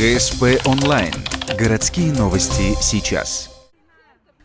ГСП онлайн. Городские новости сейчас.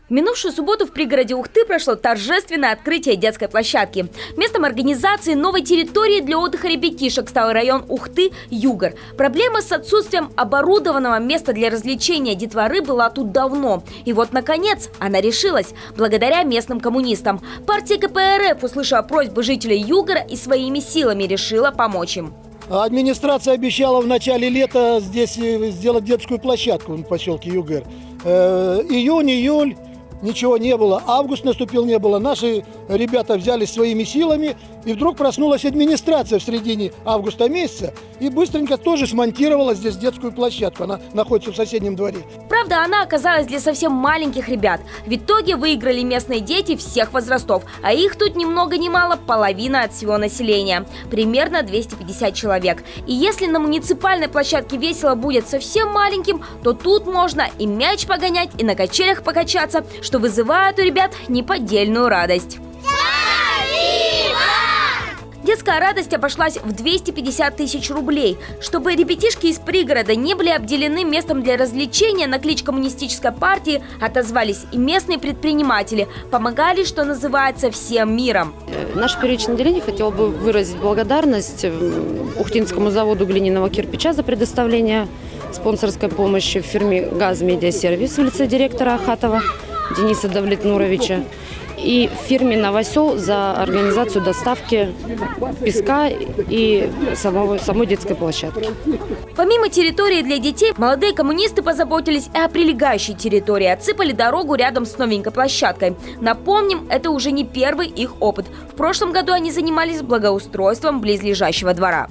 В минувшую субботу в пригороде Ухты прошло торжественное открытие детской площадки. Местом организации новой территории для отдыха ребятишек стал район Ухты Югор. Проблема с отсутствием оборудованного места для развлечения детворы была тут давно. И вот, наконец, она решилась благодаря местным коммунистам. Партия КПРФ услышала просьбы жителей Югора и своими силами решила помочь им. Администрация обещала в начале лета здесь сделать детскую площадку в поселке Югор. Июнь, июль. Ничего не было. Август наступил, не было. Наши ребята взялись своими силами, и вдруг проснулась администрация в середине августа месяца и быстренько тоже смонтировала здесь детскую площадку. Она находится в соседнем дворе. Правда, она оказалась для совсем маленьких ребят. В итоге выиграли местные дети всех возрастов, а их тут ни много ни мало половина от всего населения. Примерно 250 человек. И если на муниципальной площадке весело будет совсем маленьким, то тут можно и мяч погонять, и на качелях покачаться, что вызывает у ребят неподдельную радость. Детская радость обошлась в 250 тысяч рублей. Чтобы ребятишки из пригорода не были обделены местом для развлечения, на клич коммунистической партии отозвались и местные предприниматели. Помогали, что называется, всем миром. Наше первичное отделение хотело бы выразить благодарность Ухтинскому заводу глиняного кирпича за предоставление спонсорской помощи в фирме «ГАЗ Медиа Сервис» в лице директора Ахатова Дениса Давлетнуровича и фирме «Новосел» за организацию доставки песка и самой детской площадки. Помимо территории для детей, молодые коммунисты позаботились и о прилегающей территории, отсыпали дорогу рядом с новенькой площадкой. Напомним, это уже не первый их опыт. В прошлом году они занимались благоустройством близлежащего двора.